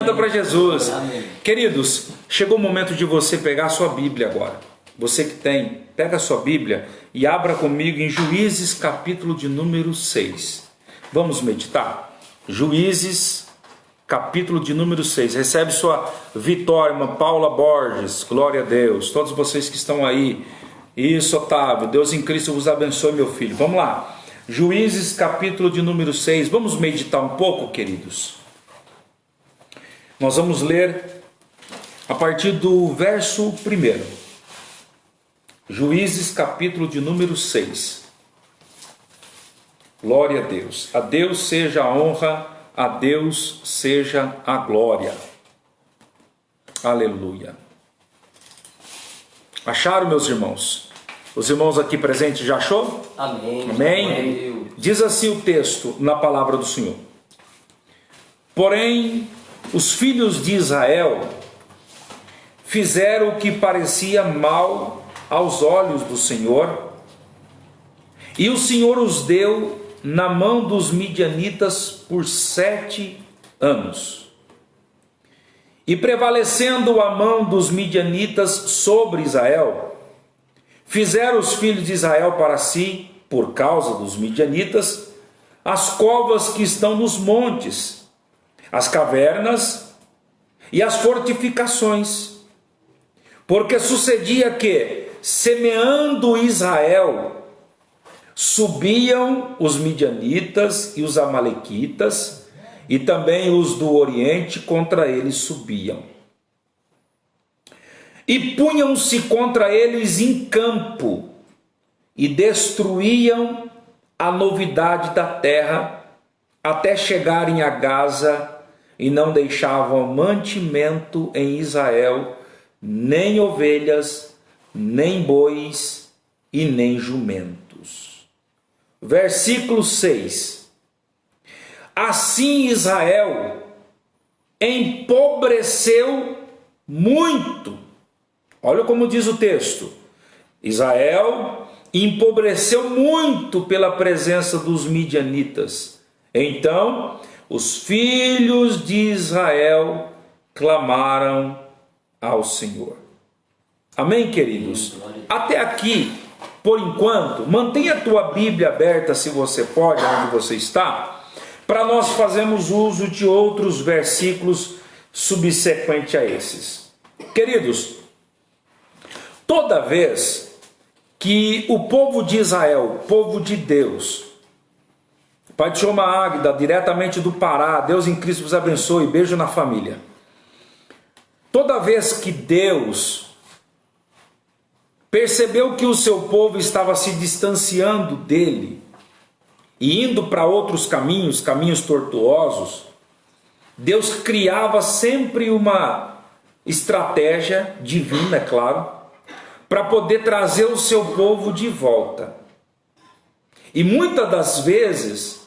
Para Jesus. Queridos, chegou o momento de você pegar a sua Bíblia agora. Você que tem, pega a sua Bíblia e abra comigo em Juízes, capítulo de número 6. Vamos meditar? Juízes, capítulo de número 6. Recebe sua vitória, irmã Paula Borges. Glória a Deus. Todos vocês que estão aí. Isso, Otávio. Deus em Cristo vos abençoe, meu filho. Vamos lá. Juízes, capítulo de número 6. Vamos meditar um pouco, queridos? Nós vamos ler a partir do verso 1. Juízes, capítulo de número 6. Glória a Deus. A Deus seja a honra, a Deus seja a glória. Aleluia. Acharam, meus irmãos? Os irmãos aqui presentes já achou? Amém. Amém. Diz assim o texto na palavra do Senhor. Porém, os filhos de Israel fizeram o que parecia mal aos olhos do Senhor, e o Senhor os deu na mão dos midianitas por 7 anos. E prevalecendo a mão dos midianitas sobre Israel, fizeram os filhos de Israel para si, por causa dos midianitas, as covas que estão nos montes, as cavernas e as fortificações, porque sucedia que, semeando Israel, subiam os midianitas e os amalequitas, e também os do Oriente contra eles subiam, e punham-se contra eles em campo, e destruíam a novidade da terra, até chegarem a Gaza, e não deixavam mantimento em Israel, nem ovelhas, nem bois e nem jumentos. Versículo 6. Assim Israel empobreceu muito. Olha como diz o texto. Israel empobreceu muito pela presença dos midianitas. Então, os filhos de Israel clamaram ao Senhor. Amém, queridos? Até aqui, por enquanto, mantenha a tua Bíblia aberta, se você pode, onde você está, para nós fazermos uso de outros versículos subsequentes a esses. Queridos, toda vez que o povo de Israel, o povo de Deus, Pai de Choma Águida, diretamente do Pará, Deus em Cristo vos abençoe, beijo na família. Toda vez que Deus percebeu que o seu povo estava se distanciando dele e indo para outros caminhos, caminhos tortuosos, Deus criava sempre uma estratégia divina, é claro, para poder trazer o seu povo de volta. E muitas das vezes,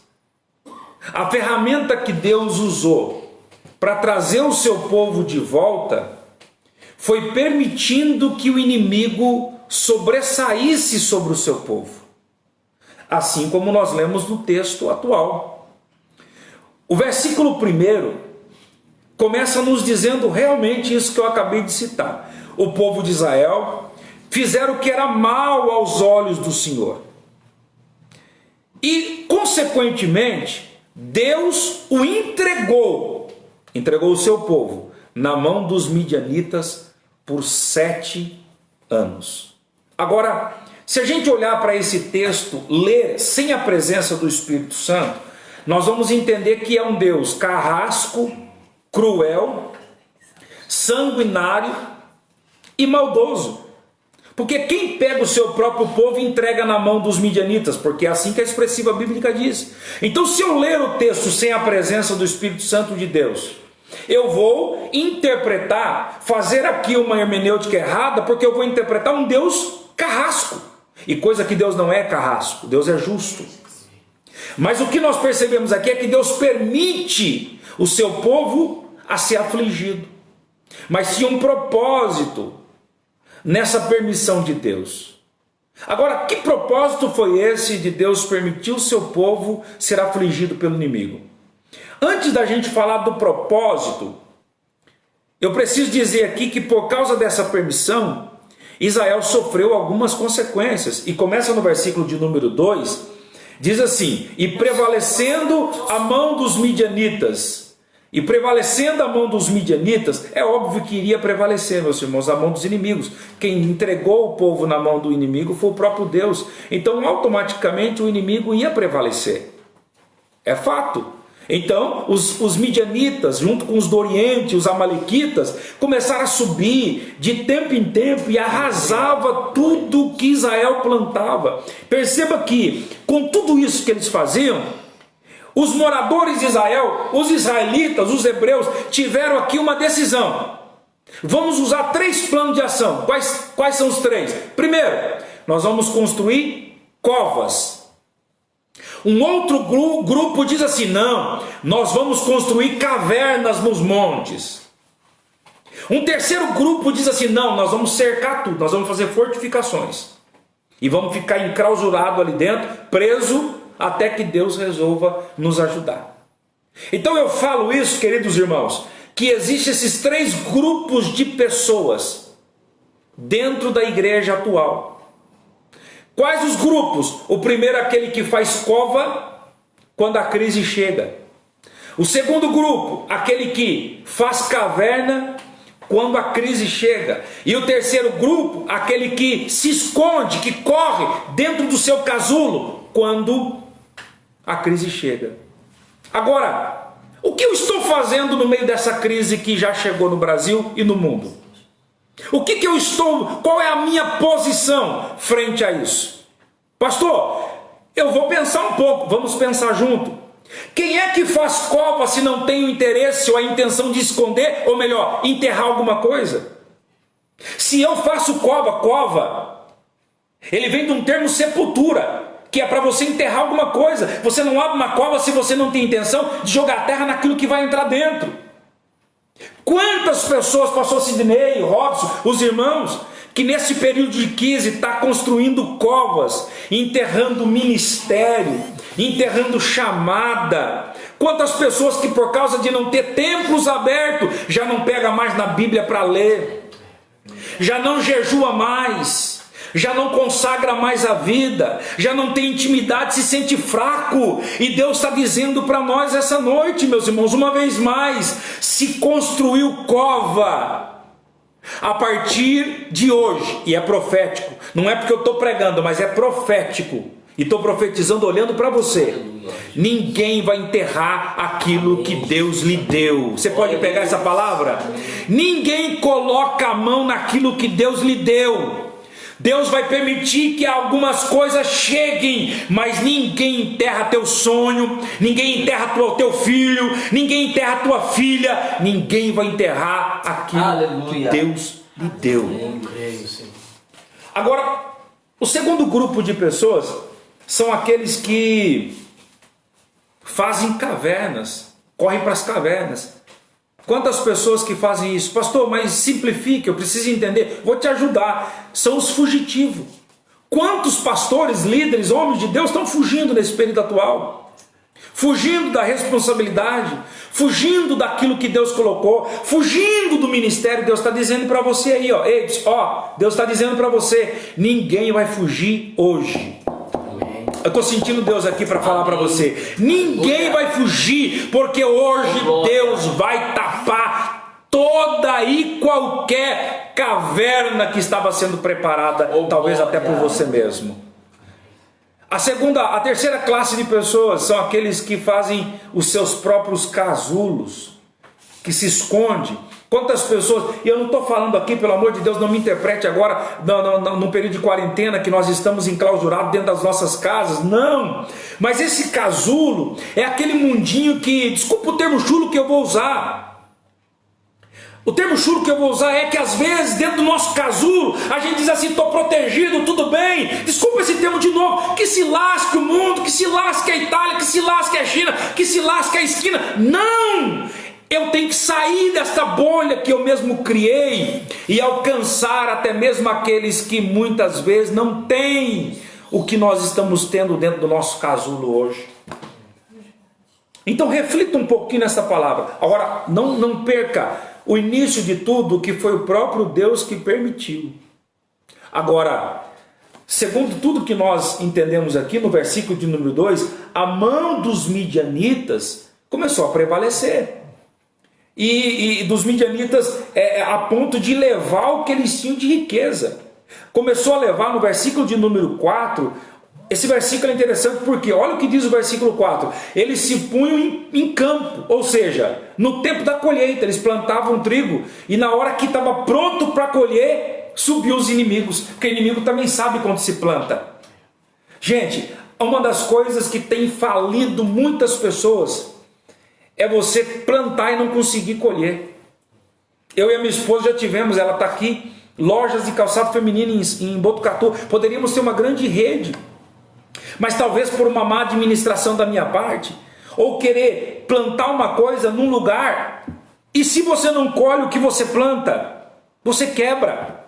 a ferramenta que Deus usou para trazer o seu povo de volta foi permitindo que o inimigo sobressaísse sobre o seu povo. Assim como nós lemos no texto atual. O versículo 1 começa nos dizendo realmente isso que eu acabei de citar. O povo de Israel fizeram o que era mal aos olhos do Senhor. E, consequentemente, Deus o entregou o seu povo na mão dos midianitas por 7 anos. Agora, se a gente olhar para esse texto, ler sem a presença do Espírito Santo, nós vamos entender que é um Deus carrasco, cruel, sanguinário e maldoso. Porque quem pega o seu próprio povo e entrega na mão dos midianitas, porque é assim que a expressiva bíblica diz. Então, se eu ler o texto sem a presença do Espírito Santo de Deus, eu vou interpretar, fazer aqui uma hermenêutica errada, porque eu vou interpretar um Deus carrasco. E coisa que Deus não é carrasco, Deus é justo. Mas o que nós percebemos aqui é que Deus permite o seu povo a ser afligido. Mas tinha um propósito nessa permissão de Deus. Agora, que propósito foi esse de Deus permitir o seu povo ser afligido pelo inimigo? Antes da gente falar do propósito, eu preciso dizer aqui que por causa dessa permissão, Israel sofreu algumas consequências. E começa no versículo de número 2, diz assim: e prevalecendo a mão dos midianitas. E prevalecendo a mão dos midianitas, é óbvio que iria prevalecer, meus irmãos, a mão dos inimigos. Quem entregou o povo na mão do inimigo foi o próprio Deus. Então, automaticamente, o inimigo ia prevalecer. É fato. Então, os midianitas, junto com os do Oriente, os amalequitas, começaram a subir de tempo em tempo e arrasava tudo que Israel plantava. Perceba que, com tudo isso que eles faziam, os moradores de Israel, os israelitas, os hebreus, tiveram aqui uma decisão. Vamos usar 3 planos de ação. Quais são os 3? Primeiro, nós vamos construir covas. Um outro grupo diz assim: não, nós vamos construir cavernas nos montes. Um terceiro grupo diz assim: não, nós vamos cercar tudo, nós vamos fazer fortificações. E vamos ficar enclausurado ali dentro, preso, até que Deus resolva nos ajudar. Então eu falo isso, queridos irmãos, que existem esses 3 grupos de pessoas dentro da igreja atual. Quais os grupos? O primeiro é aquele que faz cova quando a crise chega. O segundo grupo, aquele que faz caverna quando a crise chega. E o terceiro grupo, aquele que se esconde, que corre dentro do seu casulo quando a crise chega. Agora, o que eu estou fazendo no meio dessa crise que já chegou no Brasil e no mundo? Qual é a minha posição frente a isso? Pastor, eu vou pensar um pouco, vamos pensar junto. Quem é que faz cova se não tem o interesse ou a intenção de esconder, ou melhor, enterrar alguma coisa? Se eu faço cova, ele vem de um termo sepultura, que é para você enterrar alguma coisa. Você não abre uma cova se você não tem intenção de jogar terra naquilo que vai entrar dentro. Quantas pessoas, pastor Sidney, Robson, os irmãos, que nesse período de crise está construindo covas, enterrando ministério, enterrando chamada. Quantas pessoas que por causa de não ter templos abertos, já não pega mais na Bíblia para ler, já não jejua mais, já não consagra mais a vida, já não tem intimidade, se sente fraco. E Deus está dizendo para nós essa noite, meus irmãos, uma vez mais: se construiu cova a partir de hoje, e é profético, não é porque eu estou pregando, mas é profético, e estou profetizando olhando para você. Ninguém vai enterrar aquilo que Deus lhe deu. Você pode pegar essa palavra? Ninguém coloca a mão naquilo que Deus lhe deu. Deus vai permitir que algumas coisas cheguem, mas ninguém enterra teu sonho, ninguém enterra teu filho, ninguém enterra tua filha, ninguém vai enterrar aquilo que Deus lhe deu. Agora, o segundo grupo de pessoas são aqueles que fazem cavernas, correm para as cavernas. Quantas pessoas que fazem isso? Pastor, mas simplifique, eu preciso entender. Vou te ajudar. São os fugitivos. Quantos pastores, líderes, homens de Deus estão fugindo nesse período atual? Fugindo da responsabilidade, fugindo daquilo que Deus colocou, fugindo do ministério. Deus está dizendo para você aí, Deus está dizendo para você: ninguém vai fugir hoje. Eu estou sentindo Deus aqui para falar para você: ninguém vai fugir, porque hoje Deus vai tapar toda e qualquer caverna que estava sendo preparada, talvez até por você mesmo. A terceira classe de pessoas são aqueles que fazem os seus próprios casulos, que se esconde. Quantas pessoas, e eu não estou falando aqui, pelo amor de Deus, não me interprete agora no período de quarentena que nós estamos enclausurados dentro das nossas casas, não, mas esse casulo é aquele mundinho que, desculpa o termo chulo que eu vou usar, o termo chulo que eu vou usar é que às vezes dentro do nosso casulo a gente diz assim: estou protegido, tudo bem, desculpa esse termo de novo, que se lasque o mundo, que se lasque a Itália, que se lasque a China, que se lasque a esquina. Não! Eu tenho que sair desta bolha que eu mesmo criei e alcançar até mesmo aqueles que muitas vezes não têm o que nós estamos tendo dentro do nosso casulo hoje. Então reflita um pouquinho nessa palavra. Agora, não perca o início de tudo, que foi o próprio Deus que permitiu. Agora, segundo tudo que nós entendemos aqui no versículo de número 2, a mão dos midianitas começou a prevalecer. E dos midianitas a ponto de levar o que eles tinham de riqueza. Começou a levar no versículo de número 4. Esse versículo é interessante porque olha o que diz o versículo 4. Eles se punham em campo, ou seja, no tempo da colheita, eles plantavam trigo e na hora que estava pronto para colher, subiu os inimigos, porque o inimigo também sabe quando se planta. Gente, uma das coisas que tem falido muitas pessoas é você plantar e não conseguir colher. Eu e a minha esposa já tivemos, ela está aqui, lojas de calçado feminino em Botucatu. Poderíamos ter uma grande rede, mas talvez por uma má administração da minha parte, ou querer plantar uma coisa num lugar, e se você não colhe o que você planta, você quebra,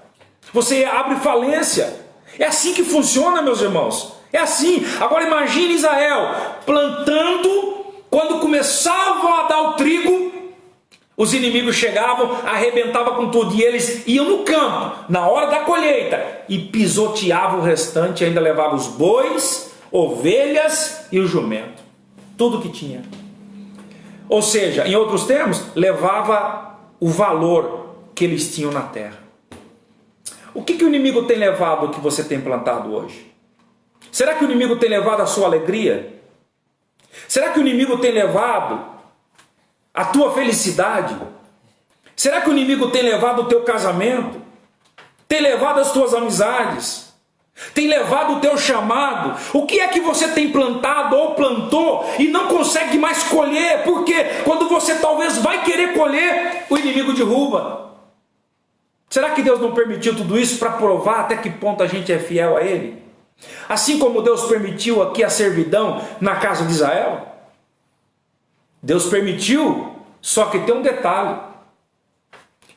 você abre falência. É assim que funciona, meus irmãos, é assim. Agora imagine Israel plantando. Quando começavam a dar o trigo, os inimigos chegavam, arrebentavam com tudo, e eles iam no campo, na hora da colheita, e pisoteavam o restante, ainda levavam os bois, ovelhas e o jumento, tudo que tinha. Ou seja, em outros termos, levava o valor que eles tinham na terra. O que o inimigo tem levado o que você tem plantado hoje? Será que o inimigo tem levado a sua alegria? Será que o inimigo tem levado a tua felicidade? Será que o inimigo tem levado o teu casamento? Tem levado as tuas amizades? Tem levado o teu chamado? O que é que você tem plantado ou plantou e não consegue mais colher? Porque quando você talvez vai querer colher, o inimigo derruba. Será que Deus não permitiu tudo isso para provar até que ponto a gente é fiel a Ele? Assim como Deus permitiu aqui a servidão na casa de Israel. Deus permitiu, só que tem um detalhe: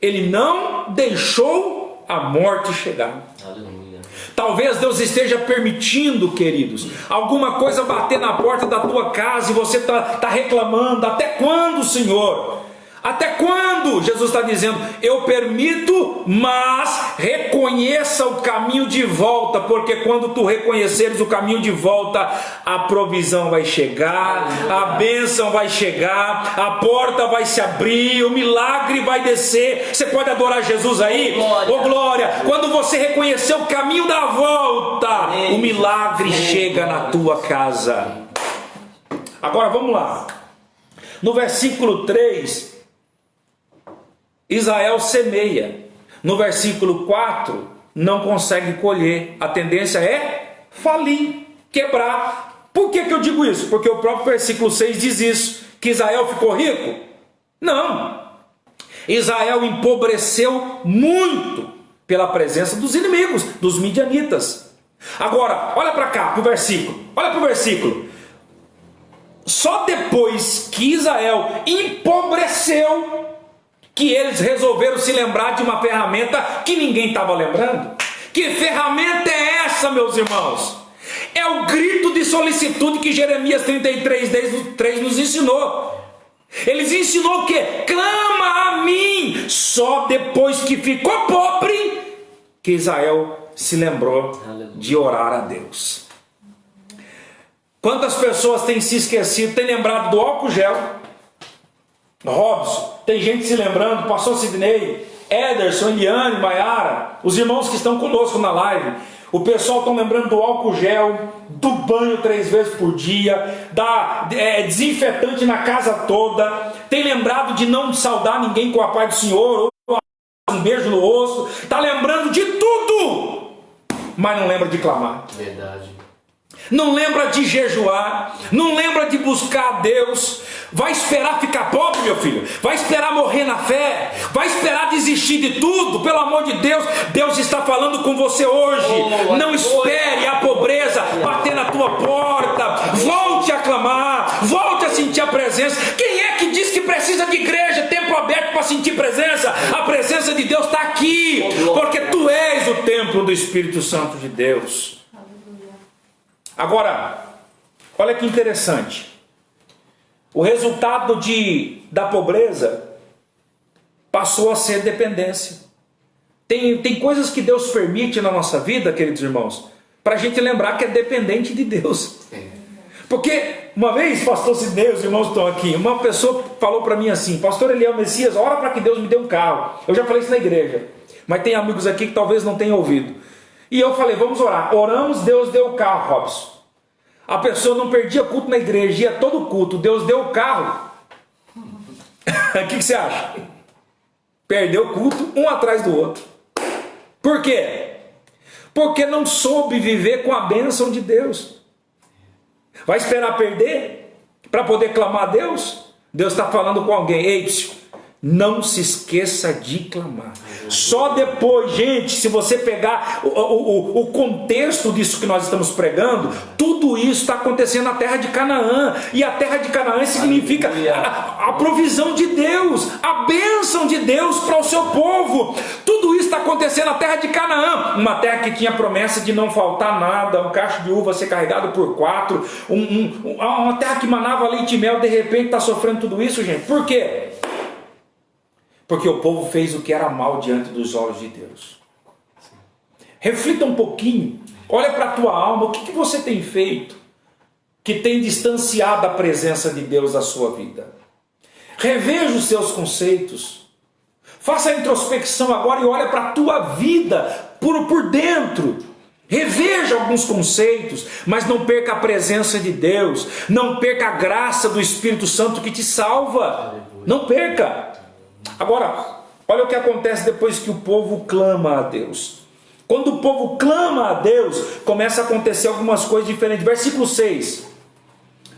Ele não deixou a morte chegar. Aleluia. Talvez Deus esteja permitindo, queridos, alguma coisa bater na porta da tua casa e você está reclamando. Até quando, Senhor? Até quando? Jesus está dizendo: eu permito, mas reconheça o caminho de volta, porque quando tu reconheceres o caminho de volta, a provisão vai chegar, a bênção vai chegar, a porta vai se abrir, o milagre vai descer. Você pode adorar Jesus aí? Oh glória! Quando você reconhecer o caminho da volta, o milagre chega na tua casa. Agora vamos lá, no versículo 3, Israel semeia. No versículo 4, não consegue colher. A tendência é falir, quebrar. Por que eu digo isso? Porque o próprio versículo 6 diz isso. Que Israel ficou rico? Não. Israel empobreceu muito pela presença dos inimigos, dos midianitas. Agora, olha para cá, para o versículo. Olha para o versículo. Só depois que Israel empobreceu, que eles resolveram se lembrar de uma ferramenta que ninguém estava lembrando. Que ferramenta é essa, meus irmãos? É o grito de solicitude que Jeremias 33:3 nos ensinou. Eles ensinou o quê? Clama a mim. Só depois que ficou pobre, que Israel se lembrou de orar a Deus. Quantas pessoas têm se esquecido, têm lembrado do álcool gel? Robson, tem gente se lembrando, pastor Sidney, Ederson, Eliane, Maiara, os irmãos que estão conosco na live, o pessoal está lembrando do álcool gel, do banho 3 vezes por dia, da desinfetante na casa toda, tem lembrado de não saudar ninguém com a paz do Senhor, ou um beijo no rosto, está lembrando de tudo, mas não lembra de clamar. Verdade. Não lembra de jejuar, não lembra de buscar a Deus. Vai esperar ficar pobre, meu filho? Vai esperar morrer na fé? Vai esperar desistir de tudo? Pelo amor de Deus, Deus está falando com você hoje. Não espere a pobreza bater na tua porta. Volte a clamar, volte a sentir a presença. Quem é que diz que precisa de igreja, templo aberto para sentir presença? A presença de Deus está aqui, porque tu és o templo do Espírito Santo de Deus. Agora, olha que interessante. O resultado da pobreza passou a ser dependência. Tem coisas que Deus permite na nossa vida, queridos irmãos, para a gente lembrar que é dependente de Deus. Porque uma vez, pastor Sidney, os irmãos estão aqui, uma pessoa falou para mim assim: pastor Eliel Messias, ora para que Deus me dê um carro. Eu já falei isso na igreja, mas tem amigos aqui que talvez não tenham ouvido. E eu falei: vamos orar. Oramos, Deus deu o carro, Robson. A pessoa não perdia culto na igreja, ia todo culto, Deus deu o carro. O que você acha? Perdeu o culto um atrás do outro. Por quê? Porque não soube viver com a bênção de Deus. Vai esperar perder para poder clamar a Deus? Deus está falando com alguém: ei, não se esqueça de clamar. Só depois, gente, se você pegar o contexto disso que nós estamos pregando, tudo isso está acontecendo na terra de Canaã. E a terra de Canaã significa a provisão de Deus, a bênção de Deus para o seu povo. Tudo isso está acontecendo na terra de Canaã, uma terra que tinha promessa de não faltar nada, um cacho de uva ser carregado por 4, uma terra que manava leite e mel. De repente está sofrendo tudo isso, gente. Por quê? Porque o povo fez o que era mal diante dos olhos de Deus. Reflita um pouquinho, olha para a tua alma, o que você tem feito que tem distanciado a presença de Deus da sua vida? Reveja os seus conceitos, faça a introspecção agora e olha para a tua vida por dentro. Reveja alguns conceitos, mas não perca a presença de Deus, não perca a graça do Espírito Santo que te salva, não perca. Agora, olha o que acontece depois que o povo clama a Deus. Quando o povo clama a Deus, começa a acontecer algumas coisas diferentes. Versículo 6.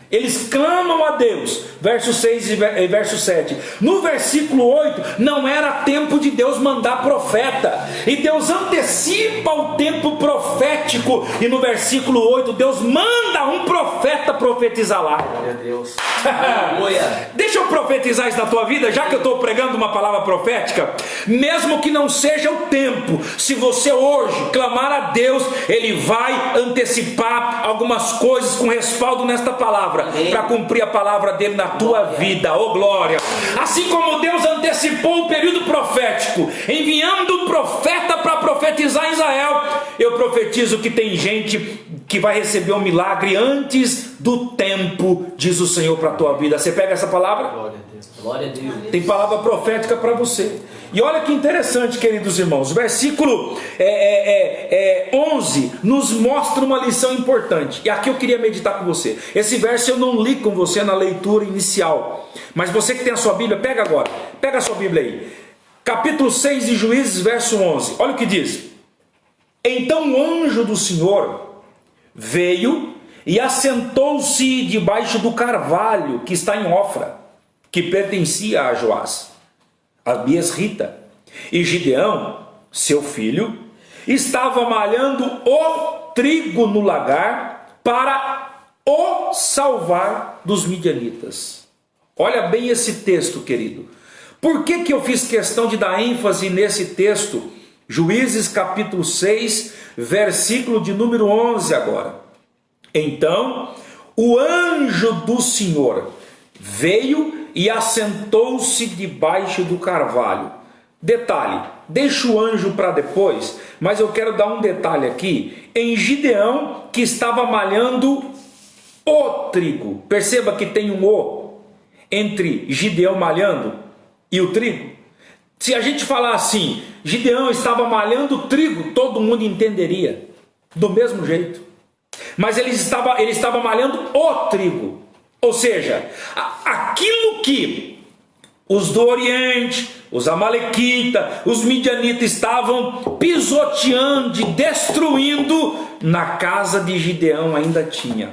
Eles clamam a Deus. Verso 6 e verso 7. No versículo 8, não era tempo de Deus mandar profeta. E Deus antecipa o tempo profético. E no versículo 8, Deus manda um profeta profetizar lá. Glória a Deus. Deixa eu profetizar isso na tua vida, já que eu estou pregando uma palavra profética. Mesmo que não seja o tempo, se você hoje clamar a Deus, Ele vai antecipar algumas coisas com respaldo nesta palavra, para cumprir a palavra dele na tua vida. Oh glória! Assim como Deus antecipou o período profético, enviando um profeta para profetizar em Israel, eu profetizo que tem gente que vai receber um milagre antes do tempo, diz o Senhor, para a tua vida. Você pega essa palavra? Glória a Deus. Glória a Deus. Tem palavra profética para você. E olha que interessante, queridos irmãos, o versículo 11 nos mostra uma lição importante. E aqui eu queria meditar com você. Esse verso eu não li com você na leitura inicial, mas você que tem a sua Bíblia, pega agora. Pega a sua Bíblia aí. Capítulo 6 de Juízes, verso 11. Olha o que diz. Então o anjo do Senhor veio e assentou-se debaixo do carvalho que está em Ofra, que pertencia a Joás, a Biesrita. E Gideão, seu filho, estava malhando o trigo no lagar para o salvar dos midianitas. Olha bem esse texto, querido. Por que eu fiz questão de dar ênfase nesse texto? Juízes capítulo 6, versículo de número 11 agora. Então o anjo do Senhor veio e assentou-se debaixo do carvalho. Detalhe, deixa o anjo para depois, mas eu quero dar um detalhe aqui, em Gideão, que estava malhando o trigo. Perceba que tem um o entre Gideão malhando e o trigo. Se a gente falar assim, Gideão estava malhando o trigo, todo mundo entenderia, do mesmo jeito. Mas ele estava malhando o trigo. Ou seja, aquilo que os do Oriente, os amalequitas, os midianitas estavam pisoteando e destruindo, na casa de Gideão ainda tinha.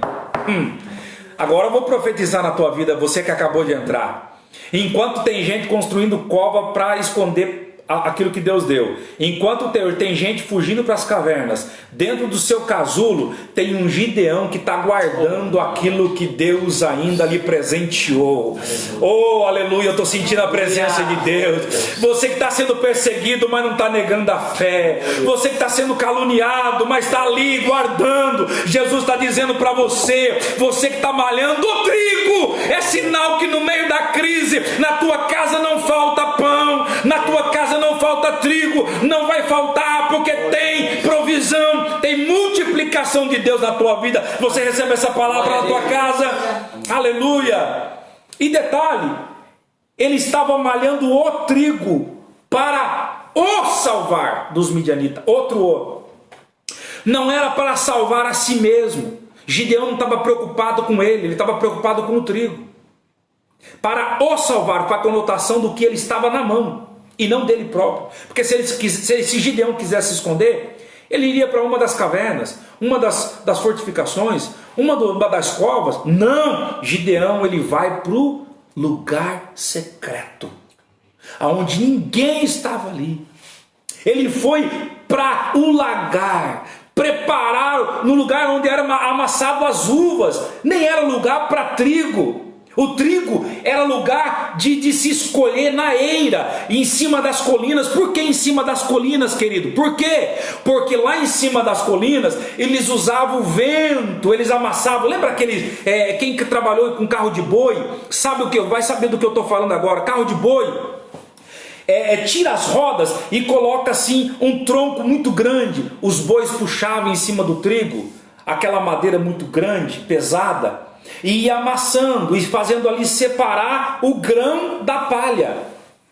Agora eu vou profetizar na tua vida, você que acabou de entrar. Enquanto tem gente construindo cova para esconder aquilo que Deus deu, enquanto tem gente fugindo para as cavernas, dentro do seu casulo tem um Gideão que está guardando aquilo que Deus ainda lhe presenteou. Oh, aleluia, eu estou sentindo a presença de Deus. Você que está sendo perseguido, mas não está negando a fé, você que está sendo caluniado, mas está ali guardando, Jesus está dizendo para você, você que está malhando o trigo, é sinal que no meio da crise, na tua casa não falta pão, na falta trigo, não vai faltar, porque tem provisão, tem multiplicação de Deus na tua vida. Você recebe essa palavra na tua casa, aleluia. E detalhe, ele estava malhando o trigo para o salvar dos midianitas, não era para salvar a si mesmo. Gideão não estava preocupado com ele estava preocupado com o trigo. Para o salvar, com a conotação do que ele estava na mão, e não dele próprio. Porque se Gideão quisesse esconder, ele iria para uma das cavernas, uma das fortificações, uma das covas. Não, Gideão ele vai para o lugar secreto, aonde ninguém estava ali. Ele foi para o lagar, preparar no lugar onde era amassado as uvas. Nem era lugar para trigo. O trigo era lugar de se escolher na eira, em cima das colinas. Por que em cima das colinas, querido? Por quê? Porque lá em cima das colinas eles usavam o vento, eles amassavam. Lembra quem trabalhou com carro de boi sabe o que? Vai saber do que eu estou falando agora. Carro de boi tira as rodas e coloca assim um tronco muito grande. Os bois puxavam em cima do trigo aquela madeira muito grande, pesada, e ia amassando e fazendo ali separar o grão da palha.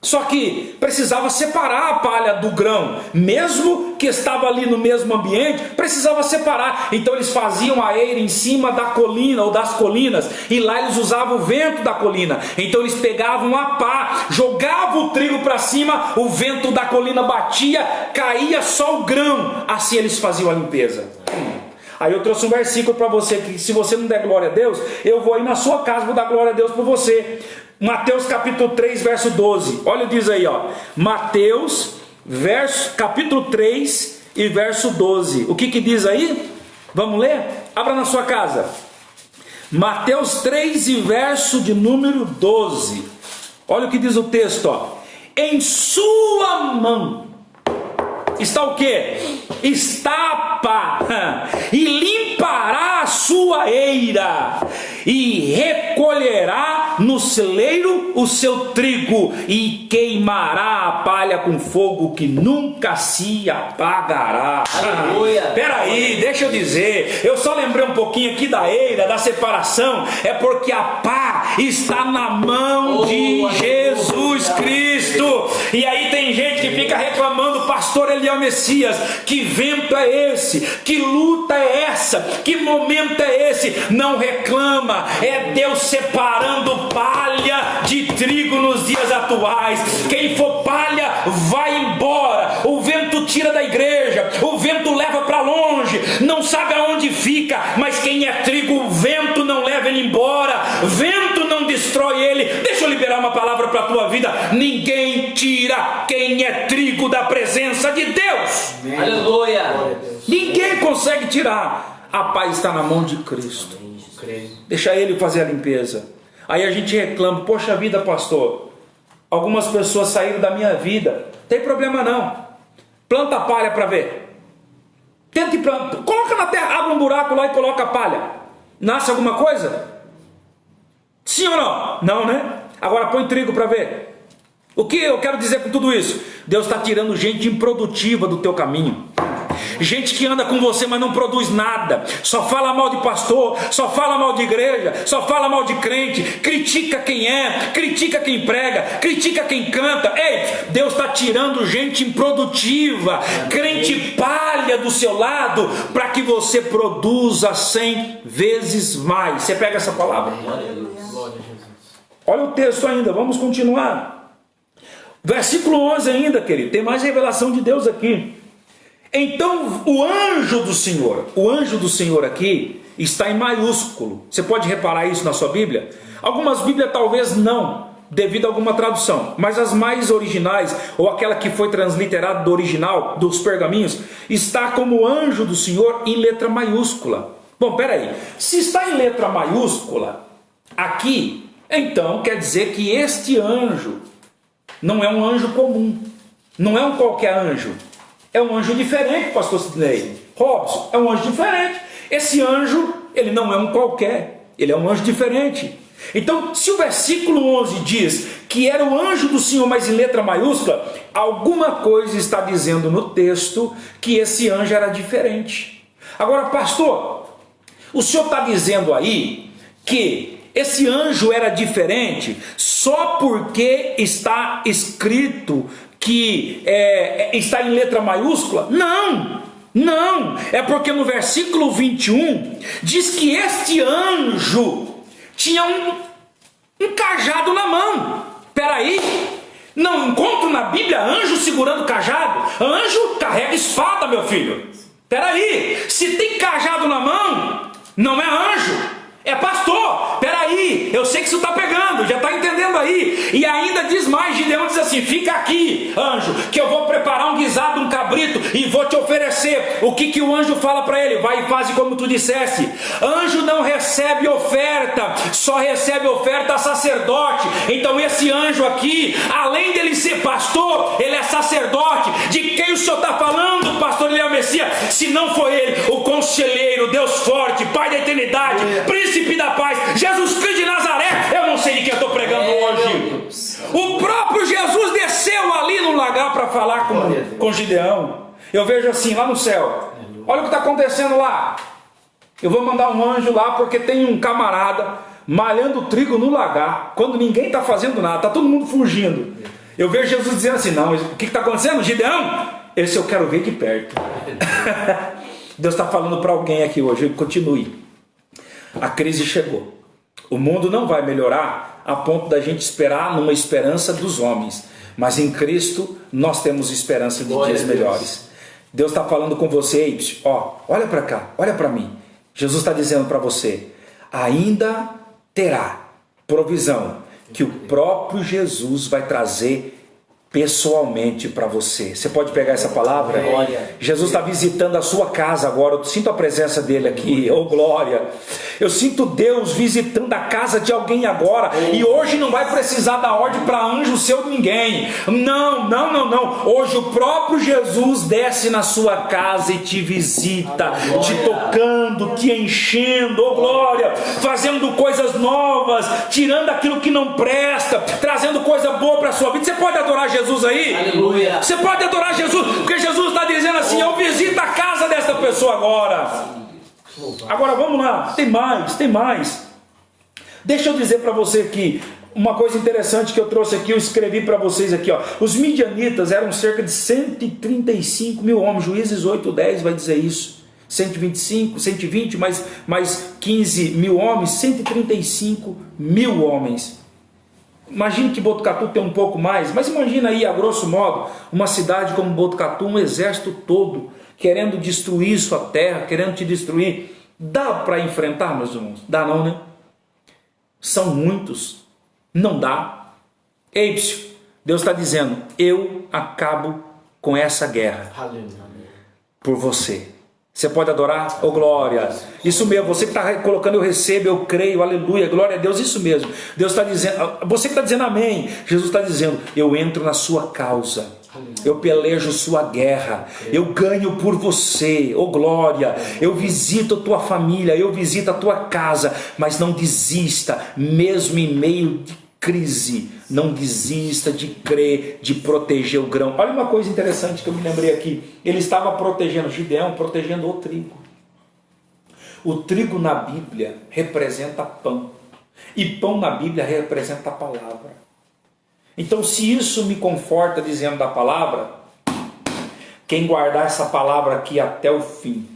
Só que precisava separar a palha do grão, mesmo que estava ali no mesmo ambiente, precisava separar. Então eles faziam a eira em cima da colina ou das colinas, e lá eles usavam o vento da colina. Então eles pegavam a pá, jogavam o trigo para cima, o vento da colina batia, caía só o grão. Assim eles faziam a limpeza. Aí eu trouxe um versículo para você, que se você não der glória a Deus, eu vou ir na sua casa, vou dar glória a Deus por você. Mateus capítulo 3, verso 12. Olha, diz aí, ó. Mateus, capítulo 3 e verso 12. O que diz aí? Vamos ler? Abra na sua casa. Mateus 3 e verso de número 12. Olha o que diz o texto, ó. Em sua mão está o quê? Está a pá, e limpará a sua eira, e recolherá no celeiro o seu trigo, e queimará a palha com fogo que nunca se apagará. Aleluia. Peraí, deixa eu dizer, eu só lembrei um pouquinho aqui da eira, da separação, é porque a pá está na mão de Jesus Cristo. E aí tem gente que fica reclamando, pastor, ele é o Messias. Que vento é esse? Que luta é essa? Que momento é esse? Não reclama, é Deus separando palha de trigo nos dias atuais. Quem for palha vai embora. O vento tira da igreja, o vento leva para longe, não sabe aonde fica. Mas quem é trigo, o vento não leva ele embora, vento não destrói ele. Deixa eu liberar uma palavra para a tua vida. Ninguém tira quem é trigo da presença de Deus. Amém. Aleluia. Ninguém consegue tirar. A paz está na mão de Cristo. Deixa ele fazer a limpeza. Aí a gente reclama, poxa vida, pastor, algumas pessoas saíram da minha vida. Tem problema não, planta a palha para ver. Tente plantar, coloca na terra, abre um buraco lá e coloca a palha. Nasce alguma coisa? Sim ou não? Não, né? Agora põe trigo para ver. O que eu quero dizer com tudo isso? Deus está tirando gente improdutiva do teu caminho. Gente que anda com você, mas não produz nada. Só fala mal de pastor, só fala mal de igreja, só fala mal de crente. Critica quem é, critica quem prega, critica quem canta. Ei, Deus está tirando gente improdutiva, crente palha do seu lado, para que você produza 100 vezes mais. Você pega essa palavra? Olha o texto ainda, vamos continuar. Versículo 11 ainda, querido, tem mais revelação de Deus aqui. Então o anjo do Senhor aqui está em maiúsculo. Você pode reparar isso na sua Bíblia? Algumas Bíblias talvez não, devido a alguma tradução, mas as mais originais, ou aquela que foi transliterada do original, dos pergaminhos, está como anjo do Senhor em letra maiúscula. Bom, peraí, se está em letra maiúscula aqui, então quer dizer que este anjo não é um anjo comum, não é um qualquer anjo, é um anjo diferente, pastor Sidney Robson, é um anjo diferente. Esse anjo, ele não é um qualquer, ele é um anjo diferente. Então, se o versículo 11 diz que era o anjo do Senhor, mas em letra maiúscula, alguma coisa está dizendo no texto que esse anjo era diferente. Agora, pastor, o senhor está dizendo aí que esse anjo era diferente só porque está escrito que está em letra maiúscula? Não, é porque no versículo 21 diz que este anjo tinha um cajado na mão. Peraí, não encontro na Bíblia anjo segurando cajado. Anjo carrega espada, meu filho. Peraí, se tem cajado na mão, não é anjo, é pastor. Peraí, eu sei que isso está pegando, já está entendendo aí. E ainda diz mais, Gideão diz assim: fica aqui, anjo, que eu vou preparar um guisado, um cabrito, e vou te oferecer. O que o anjo fala para ele? Vai e faz como tu disseste. Anjo não recebe oferta, só recebe oferta sacerdote. Então esse anjo aqui, além dele ser pastor, ele é sacerdote. De quem o senhor está falando, pastor? Ele é o Messias. Se não foi ele, o conselheiro, Deus forte, Pai da eternidade, príncipe da paz, Jesus Cristo de Nazaré. Eu não sei de quem eu estou pregando hoje. O próprio Jesus desceu ali no lagar para falar com Gideão. Eu vejo assim lá no céu: olha o que está acontecendo lá. Eu vou mandar um anjo lá porque tem um camarada malhando trigo no lagar, quando ninguém está fazendo nada, está todo mundo fugindo. Eu vejo Jesus dizendo assim: não, o que está acontecendo, Gideão? Esse eu quero ver de perto. Deus está falando para alguém aqui hoje. Continue. A crise chegou. O mundo não vai melhorar a ponto da gente esperar numa esperança dos homens, mas em Cristo nós temos esperança de dias melhores. Deus está falando com você, Ibs. Olha para cá, olha para mim. Jesus está dizendo para você: ainda terá provisão que o próprio Jesus vai trazer pessoalmente para você. Você pode pegar essa palavra? Jesus está visitando a sua casa agora. Eu sinto a presença dele aqui. Oh, glória! Eu sinto Deus visitando a casa de alguém agora. E hoje não vai precisar da ordem para anjo seu ninguém. Não. Hoje o próprio Jesus desce na sua casa e te visita, te tocando, te enchendo. Oh, glória! Fazendo coisas novas, tirando aquilo que não presta, trazendo coisa boa para a sua vida. Você pode adorar Jesus aí? Aleluia. Você pode adorar Jesus, porque Jesus está dizendo assim: eu visito a casa desta pessoa agora. Agora vamos lá, tem mais. Deixa eu dizer para você aqui uma coisa interessante que eu trouxe aqui, eu escrevi para vocês aqui, ó. Os midianitas eram cerca de 135 mil homens. Juízes 8:10 vai dizer isso. 120, mais 15 mil homens, 135 mil homens. Imagine que Botucatu tem um pouco mais, mas imagina aí, a grosso modo, uma cidade como Botucatu, um exército todo querendo destruir sua terra, querendo te destruir. Dá para enfrentar, meus irmãos? Dá não, né? São muitos, não dá. Eipsio, Deus está dizendo: eu acabo com essa guerra por você. Você pode adorar? Oh, glória! Isso mesmo, você que está colocando eu recebo, eu creio, aleluia, glória a Deus, isso mesmo. Deus está dizendo, você que está dizendo amém. Jesus está dizendo: eu entro na sua causa, eu pelejo sua guerra, eu ganho por você, oh glória! Eu visito a tua família, eu visito a tua casa, mas não desista, mesmo em meio de crise, não desista de crer, de proteger o grão. Olha uma coisa interessante que eu me lembrei aqui. Ele estava protegendo, Gideão protegendo o trigo. O trigo na Bíblia representa pão, e pão na Bíblia representa a palavra. Então, se isso me conforta dizendo da palavra, quem guardar essa palavra aqui até o fim,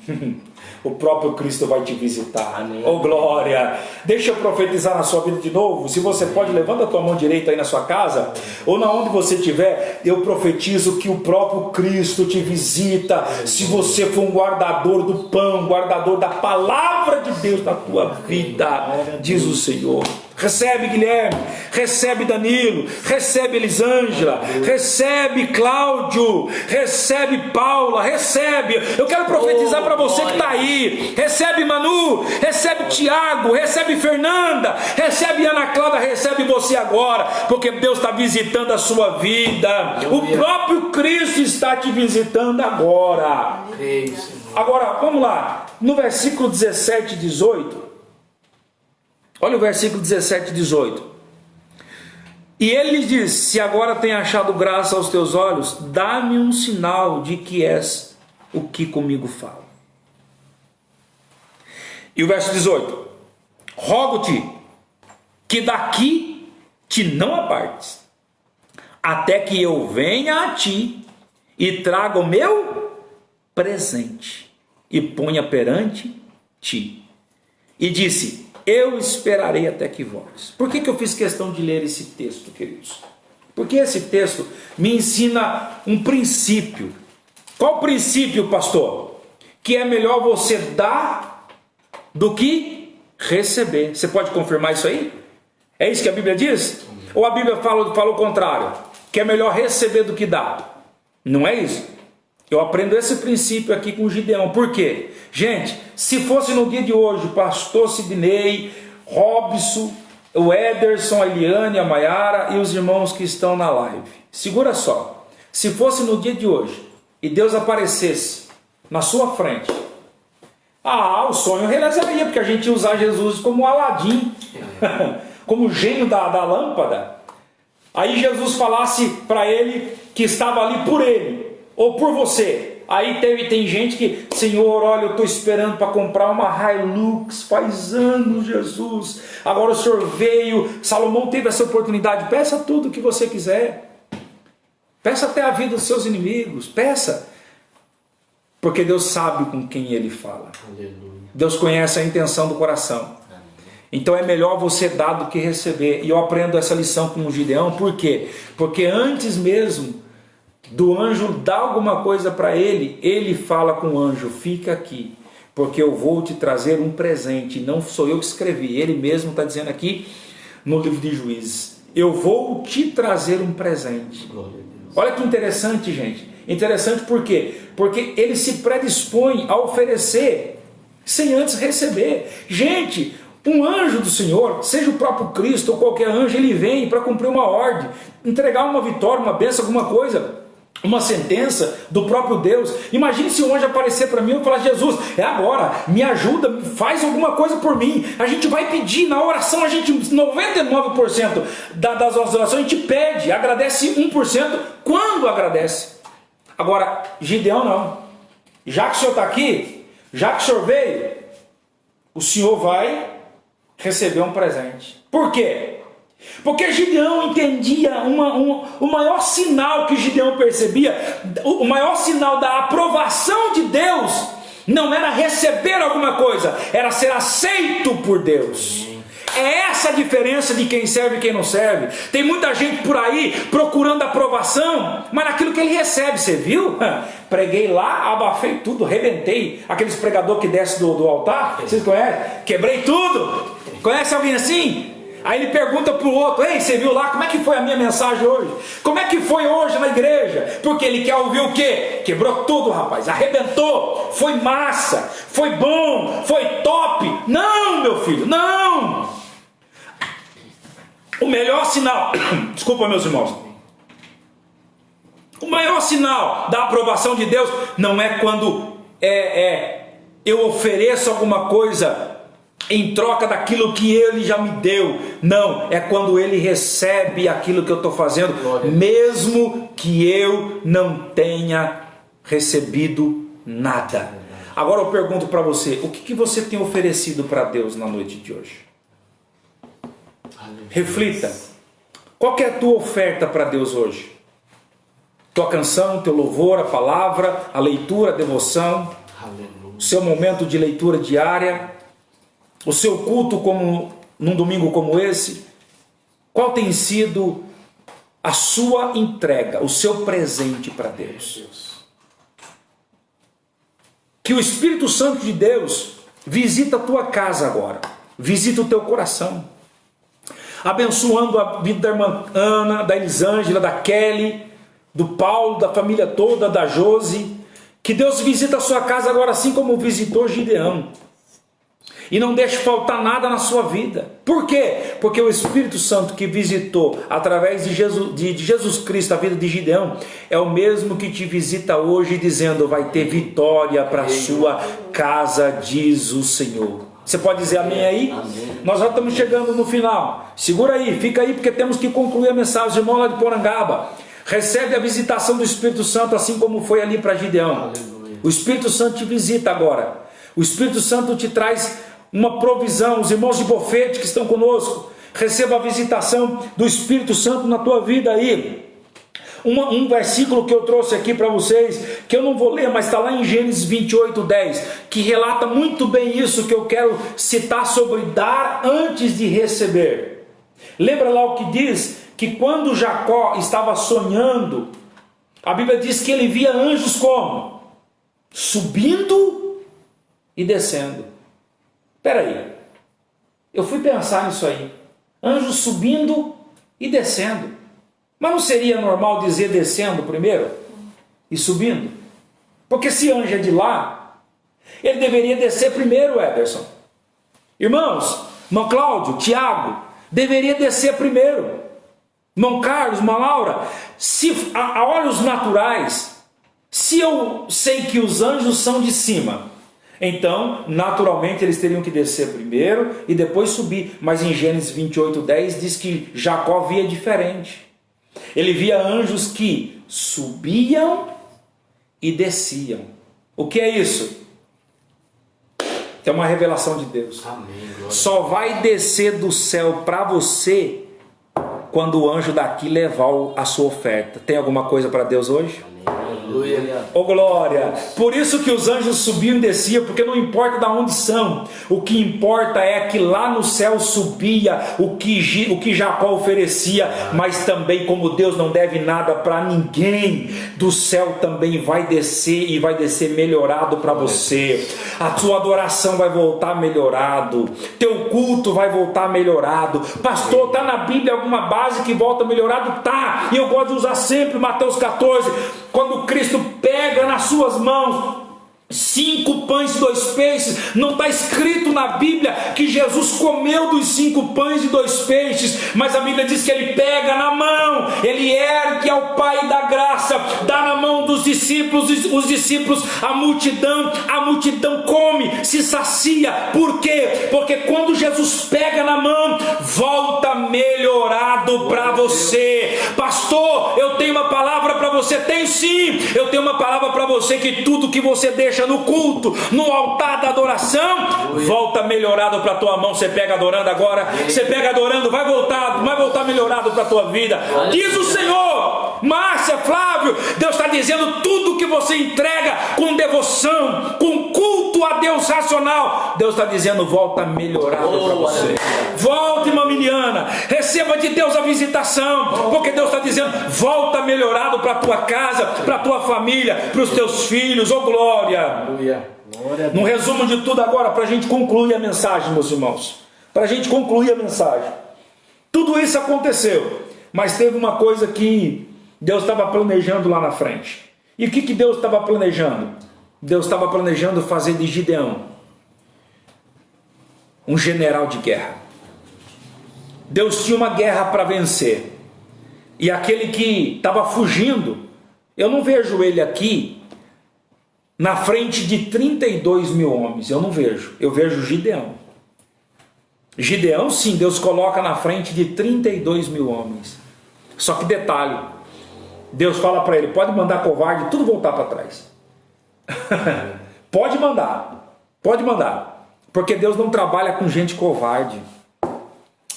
o próprio Cristo vai te visitar. Amém. Oh, glória! Deixa eu profetizar na sua vida de novo. Se você pode, levanta a tua mão direita aí na sua casa, ou na onde você estiver. Eu profetizo que o próprio Cristo te visita. Se você for um guardador do pão, guardador da palavra de Deus na tua vida, diz o Senhor. Recebe Guilherme, recebe Danilo, recebe Elisângela, recebe Cláudio, recebe Paula, recebe. Eu quero profetizar para você que está aí. Recebe Manu, recebe Tiago, recebe Fernanda, recebe Ana Cláudia, recebe você agora, porque Deus está visitando a sua vida. O próprio Cristo está te visitando agora. Agora, vamos lá, no versículo 17 e 18. Olha o versículo 17 e 18. E ele lhe disse: se agora tem achado graça aos teus olhos, dá-me um sinal de que és o que comigo fala. E o verso 18: rogo-te que daqui te não apartes, até que eu venha a ti e traga o meu presente e ponha perante ti. E disse: eu esperarei até que voltes. Por que eu fiz questão de ler esse texto, queridos? Porque esse texto me ensina um princípio. Qual princípio, pastor? Que é melhor você dar do que receber. Você pode confirmar isso aí? É isso que a Bíblia diz? Ou a Bíblia fala o contrário? Que é melhor receber do que dar? Não é isso? Eu aprendo esse princípio aqui com o Gideão. Por quê? Gente, se fosse no dia de hoje, o pastor Sidney, Robson, o Ederson, a Eliane, a Maiara e os irmãos que estão na live. Segura só. Se fosse no dia de hoje e Deus aparecesse na sua frente, o sonho realizaria, porque a gente ia usar Jesus como Aladim, como gênio da lâmpada. Aí Jesus falasse para ele que estava ali por ele ou por você. Aí tem gente que: Senhor, olha, eu estou esperando para comprar uma Hilux, faz anos, Jesus, agora o Senhor veio, Salomão teve essa oportunidade, peça tudo o que você quiser, peça até a vida dos seus inimigos, peça, porque Deus sabe com quem Ele fala. Aleluia. Deus conhece a intenção do coração. Então é melhor você dar do que receber. E eu aprendo essa lição com o Gideão. Por quê? Porque antes mesmo do anjo dar alguma coisa para ele, ele fala com o anjo: fica aqui, porque eu vou te trazer um presente. Não sou eu que escrevi, ele mesmo está dizendo aqui no livro de Juízes: eu vou te trazer um presente. Olha que interessante, gente. Interessante por quê? Porque ele se predispõe a oferecer sem antes receber. Gente, um anjo do Senhor, seja o próprio Cristo ou qualquer anjo, ele vem para cumprir uma ordem, entregar uma vitória, uma bênção, alguma coisa, uma sentença do próprio Deus. Imagine se um anjo aparecer para mim e falar: Jesus, é agora, me ajuda, faz alguma coisa por mim. A gente vai pedir na oração, a gente 99% das nossas orações a gente pede, agradece 1% quando agradece. Agora, Gideão não. Já que o senhor está aqui, já que o senhor veio, o senhor vai receber um presente. Por quê? Porque Gideão entendia o maior sinal que Gideão percebia, o maior sinal da aprovação de Deus, não era receber alguma coisa, era ser aceito por Deus. É essa a diferença de quem serve e quem não serve. Tem muita gente por aí procurando aprovação, mas naquilo que ele recebe. Você viu? Preguei lá, abafei tudo, rebentei. Aqueles pregadores que descem do altar, vocês conhecem? Quebrei tudo. Conhece alguém assim? Aí ele pergunta para o outro: ei, você viu lá, como é que foi a minha mensagem hoje? Como é que foi hoje na igreja? Porque ele quer ouvir o quê? Quebrou tudo, rapaz, arrebentou, foi massa, foi bom, foi top. Não, meu filho, não. O melhor sinal, desculpa meus irmãos, o maior sinal da aprovação de Deus não é quando eu ofereço alguma coisa em troca daquilo que Ele já me deu. Não, é quando Ele recebe aquilo que eu estou fazendo, mesmo que eu não tenha recebido nada. Agora eu pergunto para você: o que você tem oferecido para Deus na noite de hoje? Reflita. Qual que é a tua oferta para Deus hoje? Tua canção, teu louvor, a palavra, a leitura, a devoção, o seu momento de leitura diária, o seu culto como num domingo como esse? Qual tem sido a sua entrega, o seu presente para Deus? Que o Espírito Santo de Deus visita a tua casa agora, visita o teu coração, abençoando a vida da irmã Ana, da Elisângela, da Kelly, do Paulo, da família toda, da Josi. Que Deus visita a sua casa agora, assim como visitou Gideão, e não deixe faltar nada na sua vida. Por quê? Porque o Espírito Santo que visitou através de Jesus Cristo a vida de Gideão é o mesmo que te visita hoje, dizendo: vai ter vitória para a sua casa, diz o Senhor. Você pode dizer amém aí? Amém. Nós já estamos chegando no final. Segura aí, fica aí, porque temos que concluir a mensagem. Irmão lá de Porangaba, recebe a visitação do Espírito Santo, assim como foi ali para Gideão. Aleluia. O Espírito Santo te visita agora. O Espírito Santo te traz uma provisão. Os irmãos de Bofete que estão conosco, receba a visitação do Espírito Santo na tua vida aí. Um versículo que eu trouxe aqui para vocês, que eu não vou ler, mas está lá em Gênesis 28:10, que relata muito bem isso que eu quero citar sobre dar antes de receber. Lembra lá o que diz? Que quando Jacó estava sonhando, a Bíblia diz que ele via anjos como? Subindo e descendo. Espera aí, eu fui pensar nisso aí. Anjos subindo e descendo. Mas não seria normal dizer descendo primeiro e subindo? Porque se anjo é de lá, ele deveria descer primeiro, Ederson. Irmãos, irmão Cláudio, Tiago, deveria descer primeiro. Irmão Carlos, irmã Laura, se a olhos naturais, se eu sei que os anjos são de cima, então, naturalmente, eles teriam que descer primeiro e depois subir. Mas em Gênesis 28:10 diz que Jacó via diferente. Ele via anjos que subiam e desciam. O que é isso? É uma revelação de Deus. Amém, glória. Só vai descer do céu para você quando o anjo daqui levar a sua oferta. Tem alguma coisa para Deus hoje? Aleluia. Oh glória! Por isso que os anjos subiam e desciam, porque não importa de onde são, o que importa é que lá no céu subia o que Jacó oferecia, mas também, como Deus não deve nada para ninguém, do céu também vai descer, e vai descer melhorado para você. A tua adoração vai voltar melhorado, teu culto vai voltar melhorado. Pastor, está na Bíblia alguma base que volta melhorado? Tá, e eu gosto de usar sempre Mateus 14, quando Cristo pega nas suas mãos 5 pães e 2 peixes, não está escrito na Bíblia que Jesus comeu dos 5 pães e 2 peixes, mas a Bíblia diz que ele pega na mão, ele ergue ao Pai da graça, dá na mão dos discípulos, os discípulos, a multidão come, se sacia. Por quê? Porque quando Jesus pega na mão, volta melhorado para você. Pastor, eu tenho uma palavra para você. Tem sim, eu tenho uma palavra para você, que tudo que você deixa no culto, no altar da adoração, volta melhorado para a tua mão. Você pega adorando agora, você pega adorando, vai voltar melhorado para a tua vida. Diz o Senhor. Márcia, Flávio, Deus está dizendo, tudo que você entrega com devoção, com culto a Deus racional, Deus está dizendo, volta melhorado para você. Volta, irmã Miliana, receba de Deus a visitação, porque Deus está dizendo, volta melhorado para a tua casa, para a tua família, para os teus filhos. Oh glória! No resumo de tudo agora, para a gente concluir a mensagem, meus irmãos, para a gente concluir a mensagem, tudo isso aconteceu, mas teve uma coisa que Deus estava planejando lá na frente. E o que Deus estava planejando? Deus estava planejando fazer de Gideão um general de guerra. Deus tinha uma guerra para vencer, e aquele que estava fugindo, eu não vejo ele aqui na frente de 32 mil homens, eu não vejo, eu vejo Gideão. Gideão sim, Deus coloca na frente de 32 mil homens. Só que detalhe, Deus fala para ele, pode mandar covarde, tudo voltar para trás. Pode mandar, porque Deus não trabalha com gente covarde.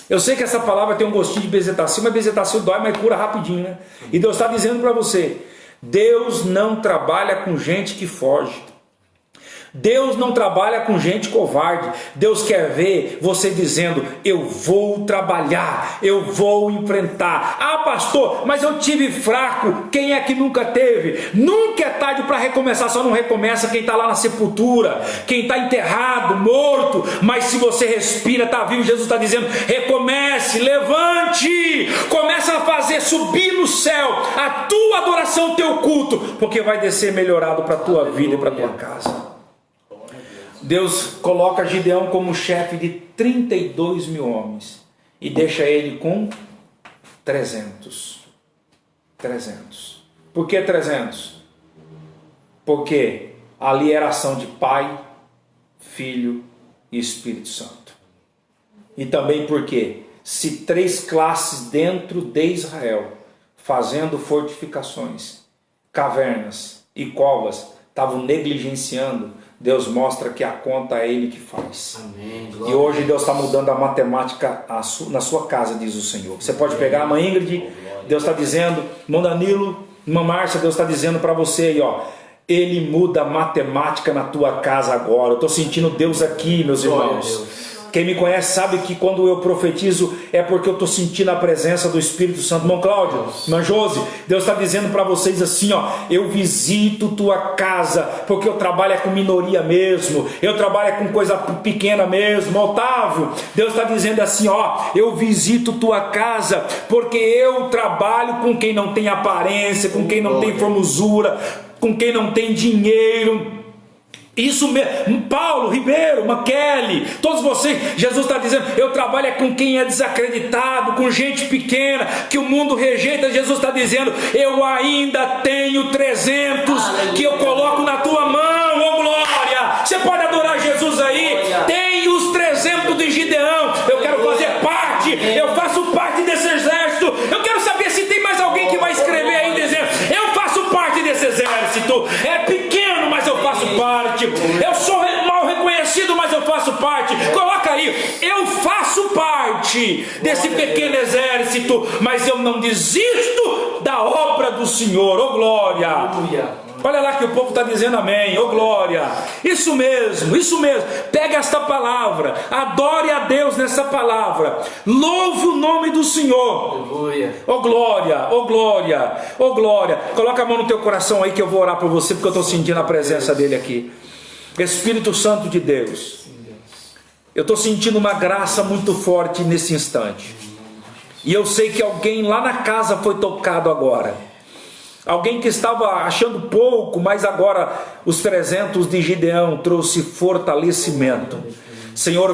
Eu sei que essa palavra tem um gostinho de bezetacil, mas bezetacil dói, mas cura rapidinho, né? E Deus está dizendo para você, Deus não trabalha com gente que foge. Deus não trabalha com gente covarde. Deus quer ver você dizendo, eu vou trabalhar, eu vou enfrentar. Ah pastor, mas eu tive fraco. Quem é que nunca teve? Nunca é tarde para recomeçar, só não recomeça quem está lá na sepultura, quem está enterrado, morto. Mas se você respira, está vivo, Jesus está dizendo, recomece, levante, começa a fazer subir no céu a tua adoração, teu culto, porque vai descer melhorado para a tua vida e para a tua casa. Deus coloca Gideão como chefe de 32 mil homens e deixa ele com 300. Por que 300? Porque ali era ação de Pai, Filho e Espírito Santo. E também porque se 3 classes dentro de Israel, fazendo fortificações, cavernas e covas, estavam negligenciando, Deus mostra que a conta é Ele que faz. Amém. E hoje Deus está mudando a matemática na sua casa, diz o Senhor. Você pode pegar a mãe Ingrid, Deus está dizendo, irmão Danilo, irmã Márcia, Deus está dizendo para você aí, ó, Ele muda a matemática na tua casa agora. Eu estou sentindo Deus aqui, meus irmãos. Quem me conhece sabe que quando eu profetizo é porque eu estou sentindo a presença do Espírito Santo. Irmão Cláudio, irmã Josi, Deus está dizendo para vocês assim, ó, eu visito tua casa, porque eu trabalho com minoria mesmo, eu trabalho com coisa pequena mesmo. Otávio, Deus está dizendo assim, ó, eu visito tua casa, porque eu trabalho com quem não tem aparência, com quem não tem formosura, com quem não tem dinheiro. Isso mesmo, Paulo, Ribeiro, Maquele, todos vocês, Jesus está dizendo, eu trabalho com quem é desacreditado, com gente pequena, que o mundo rejeita. Jesus está dizendo, eu ainda tenho 300 que eu coloco na tua mão, oh glória. Você pode adorar Jesus aí, tem os 300 de Gideão, eu quero fazer parte, eu faço parte desse exército. Eu quero saber se tem mais alguém que vai escrever aí dizendo, eu faço parte desse exército, é pequeno, mas eu faço parte. Eu sou mal reconhecido, mas eu faço parte. Coloca aí, eu faço parte desse pequeno exército, mas eu não desisto da obra do Senhor. Oh glória. Olha lá que o povo está dizendo amém, oh glória. Isso mesmo, isso mesmo. Pega esta palavra, adore a Deus nessa palavra, louve o nome do Senhor. Oh glória, oh glória, oh glória. Coloca a mão no teu coração aí que eu vou orar por você, porque eu estou sentindo a presença dele aqui. Espírito Santo de Deus, eu estou sentindo uma graça muito forte nesse instante, e eu sei que alguém lá na casa foi tocado agora, alguém que estava achando pouco, mas agora os 300 de Gideão trouxe fortalecimento. Senhor,